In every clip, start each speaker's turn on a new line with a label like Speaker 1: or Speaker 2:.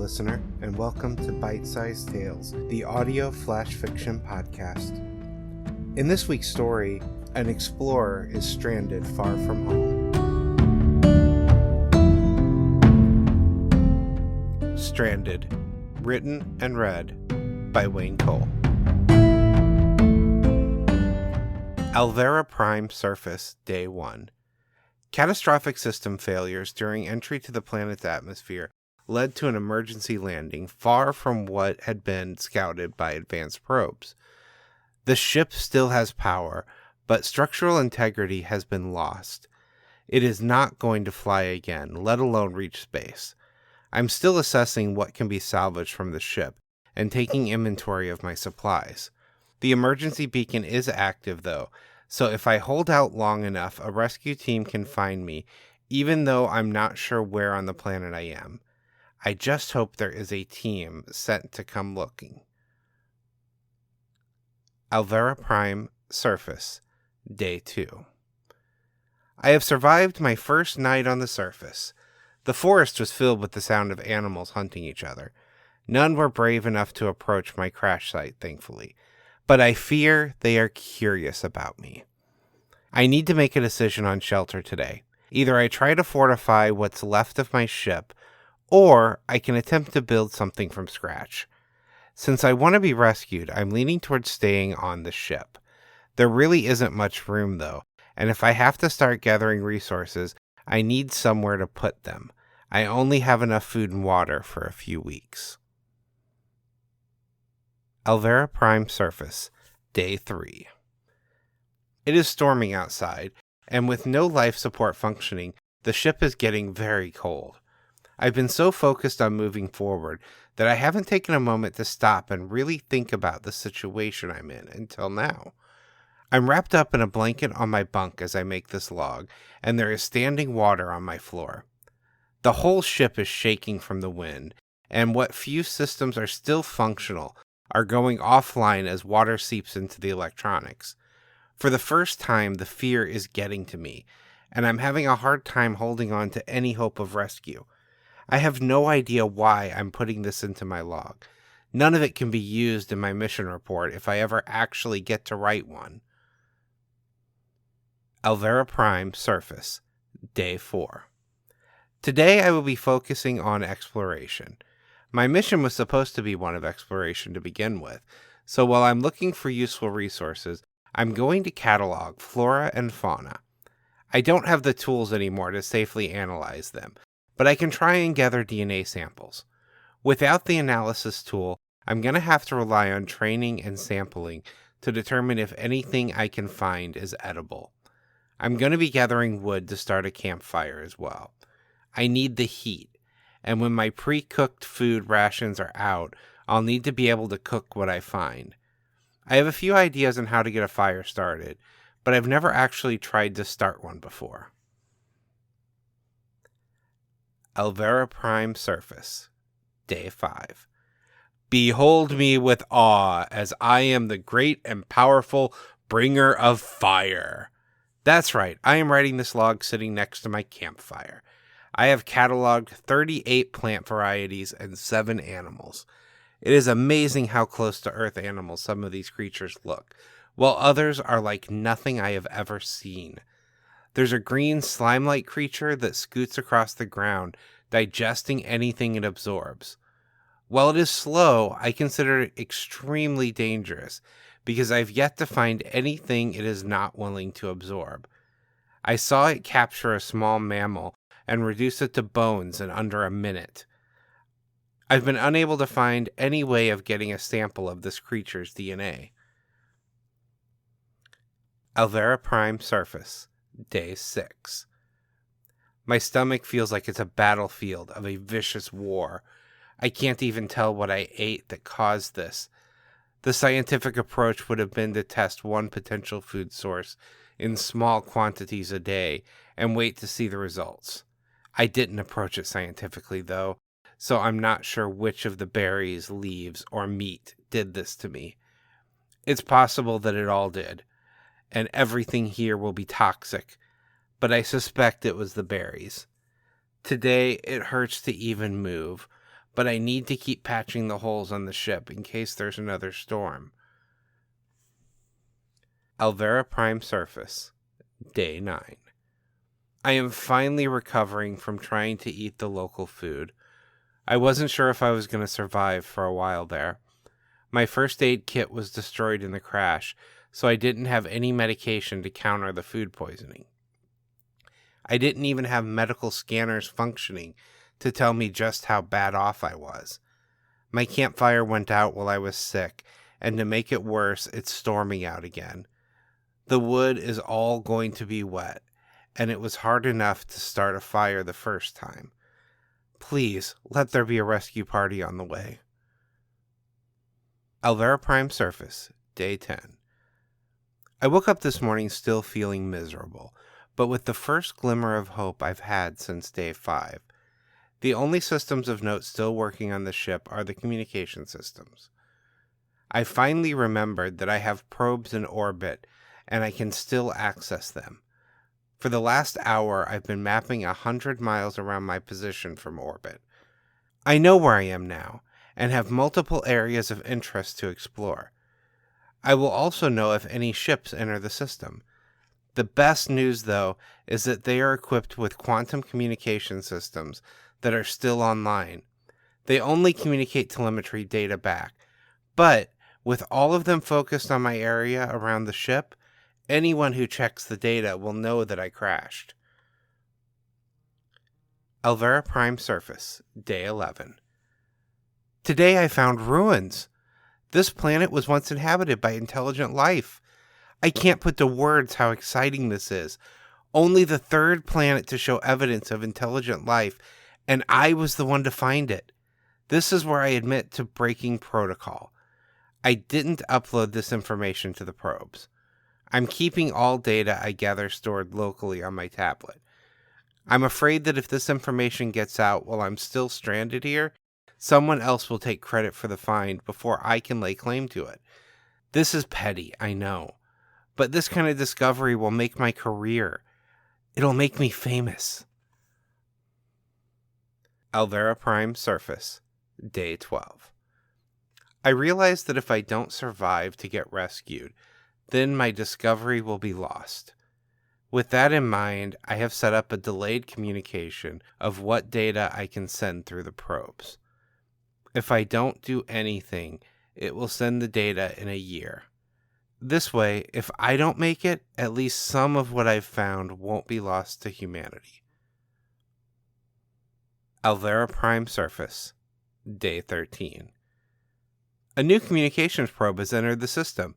Speaker 1: listener, and welcome to Bite-Sized Tales, the audio flash fiction podcast. In this week's story, an explorer is stranded far from home. Stranded, written and read by Wayne Cole. Alvera Prime Surface, Day 1. Catastrophic system failures during entry to the planet's atmosphere led to an emergency landing far from what had been scouted by advanced probes. The ship still has power, but structural integrity has been lost. It is not going to fly again, let alone reach space. I'm still assessing what can be salvaged from the ship and taking inventory of my supplies. The emergency beacon is active, though, so if I hold out long enough, a rescue team can find me, even though I'm not sure where on the planet I am. I just hope there is a team sent to come looking. Alvera Prime Surface, Day 2. I have survived my first night on the surface. The forest was filled with the sound of animals hunting each other. None were brave enough to approach my crash site, thankfully, but I fear they are curious about me. I need to make a decision on shelter today. Either I try to fortify what's left of my ship, or I can attempt to build something from scratch. Since I want to be rescued, I'm leaning towards staying on the ship. There really isn't much room, though, and if I have to start gathering resources, I need somewhere to put them. I only have enough food and water for a few weeks. Alvera Prime Surface, Day 3. It is storming outside, and with no life support functioning, the ship is getting very cold. I've been so focused on moving forward that I haven't taken a moment to stop and really think about the situation I'm in until now. I'm wrapped up in a blanket on my bunk as I make this log, and there is standing water on my floor. The whole ship is shaking from the wind, and what few systems are still functional are going offline as water seeps into the electronics. For the first time, the fear is getting to me, and I'm having a hard time holding on to any hope of rescue. I have no idea why I'm putting this into my log. None of it can be used in my mission report if I ever actually get to write one. Alvera Prime Surface, Day 4. Today I will be focusing on exploration. My mission was supposed to be one of exploration to begin with, so while I'm looking for useful resources, I'm going to catalog flora and fauna. I don't have the tools anymore to safely analyze them, but I can try and gather DNA samples. Without the analysis tool, I'm going to have to rely on training and sampling to determine if anything I can find is edible. I'm going to be gathering wood to start a campfire as well. I need the heat, and when my pre-cooked food rations are out, I'll need to be able to cook what I find. I have a few ideas on how to get a fire started, but I've never actually tried to start one before. Alvera Prime Surface, Day 5. Behold me with awe, as I am the great and powerful bringer of fire. That's right, I am writing this log sitting next to my campfire. I have cataloged 38 plant varieties and 7 animals. It is amazing how close to Earth animals some of these creatures look, while others are like nothing I have ever seen. There's a green slime-like creature that scoots across the ground, digesting anything it absorbs. While it is slow, I consider it extremely dangerous, because I've yet to find anything it is not willing to absorb. I saw it capture a small mammal and reduce it to bones in under a minute. I've been unable to find any way of getting a sample of this creature's DNA. Alvera Prime Surface, Day 6. My stomach feels like it's a battlefield of a vicious war. I can't even tell what I ate that caused this. The scientific approach would have been to test one potential food source in small quantities a day and wait to see the results. I didn't approach it scientifically, though, so I'm not sure which of the berries, leaves, or meat did this to me. It's possible that it all did, and everything here will be toxic, but I suspect it was the berries. Today, it hurts to even move, but I need to keep patching the holes on the ship in case there's another storm. Alvera Prime Surface, Day 9. I am finally recovering from trying to eat the local food. I wasn't sure if I was going to survive for a while there. My first aid kit was destroyed in the crash, so I didn't have any medication to counter the food poisoning. I didn't even have medical scanners functioning to tell me just how bad off I was. My campfire went out while I was sick, and to make it worse, it's storming out again. The wood is all going to be wet, and it was hard enough to start a fire the first time. Please, let there be a rescue party on the way. Alvera Prime Surface, Day 10. I woke up this morning still feeling miserable, but with the first glimmer of hope I've had since Day 5. The only systems of note still working on the ship are the communication systems. I finally remembered that I have probes in orbit, and I can still access them. For the last hour, I've been mapping 100 miles around my position from orbit. I know where I am now, and have multiple areas of interest to explore. I will also know if any ships enter the system. The best news, though, is that they are equipped with quantum communication systems that are still online. They only communicate telemetry data back, but with all of them focused on my area around the ship, anyone who checks the data will know that I crashed. Alvera Prime Surface, Day 11. Today I found ruins. This planet was once inhabited by intelligent life. I can't put to words how exciting this is. Only the third planet to show evidence of intelligent life, and I was the one to find it. This is where I admit to breaking protocol. I didn't upload this information to the probes. I'm keeping all data I gather stored locally on my tablet. I'm afraid that if this information gets out while I'm still stranded here, someone else will take credit for the find before I can lay claim to it. This is petty, I know, but this kind of discovery will make my career. It'll make me famous. Alvera Prime Surface, Day 12. I realize that if I don't survive to get rescued, then my discovery will be lost. With that in mind, I have set up a delayed communication of what data I can send through the probes. If I don't do anything, it will send the data in a year. This way, if I don't make it, at least some of what I've found won't be lost to humanity. Alvera Prime Surface, Day 13. A new communications probe has entered the system.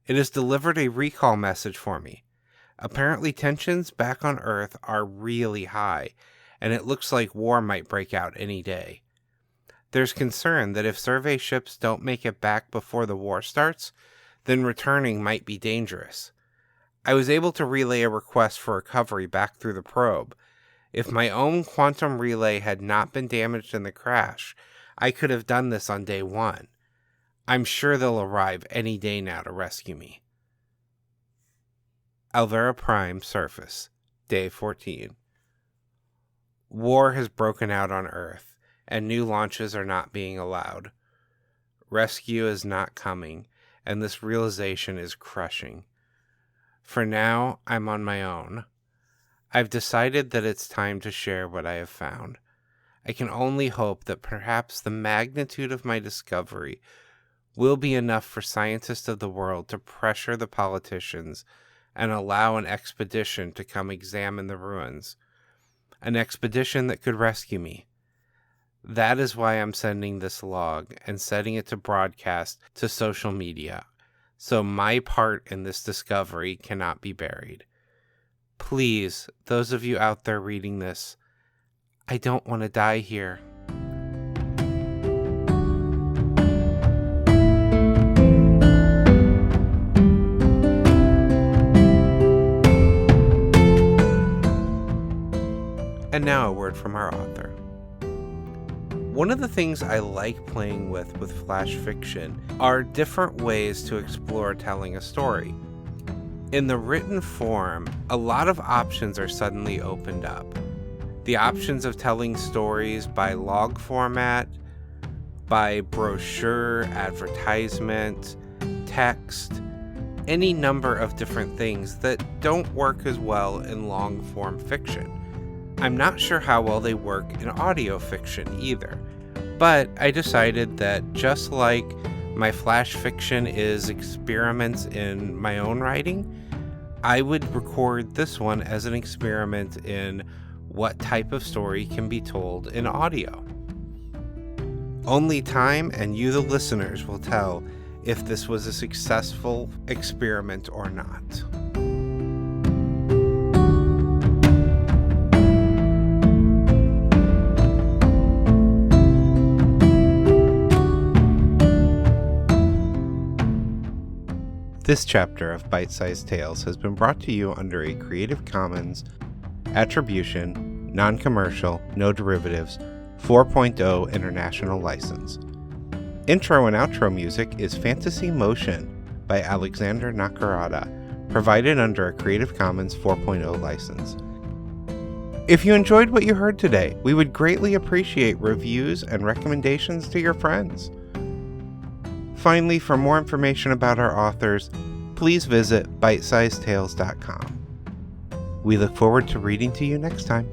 Speaker 1: It has delivered a recall message for me. Apparently tensions back on Earth are really high, and it looks like war might break out any day. There's concern that if survey ships don't make it back before the war starts, then returning might be dangerous. I was able to relay a request for recovery back through the probe. If my own quantum relay had not been damaged in the crash, I could have done this on day 1. I'm sure they'll arrive any day now to rescue me. Alvera Prime Surface, Day 14. War has broken out on Earth, and new launches are not being allowed. Rescue is not coming, and this realization is crushing. For now, I'm on my own. I've decided that it's time to share what I have found. I can only hope that perhaps the magnitude of my discovery will be enough for scientists of the world to pressure the politicians and allow an expedition to come examine the ruins. An expedition that could rescue me. That is why I'm sending this log and setting it to broadcast to social media, so my part in this discovery cannot be buried. Please, those of you out there reading this, I don't want to die here. And now a word from our author. One of the things I like playing with flash fiction are different ways to explore telling a story. In the written form, a lot of options are suddenly opened up. The options of telling stories by log format, by brochure, advertisement, text, any number of different things that don't work as well in long-form fiction. I'm not sure how well they work in audio fiction either, but I decided that just like my flash fiction is experiments in my own writing, I would record this one as an experiment in what type of story can be told in audio. Only time and you, the listeners, will tell if this was a successful experiment or not. This chapter of Bite-Sized Tales has been brought to you under a Creative Commons Attribution, Non-Commercial, No Derivatives 4.0 International License. Intro and outro music is Fantasy Motion by Alexander Nakarada, provided under a Creative Commons 4.0 license. If you enjoyed what you heard today, we would greatly appreciate reviews and recommendations to your friends. Finally, for more information about our authors, please visit bitesizedtales.com. We look forward to reading to you next time.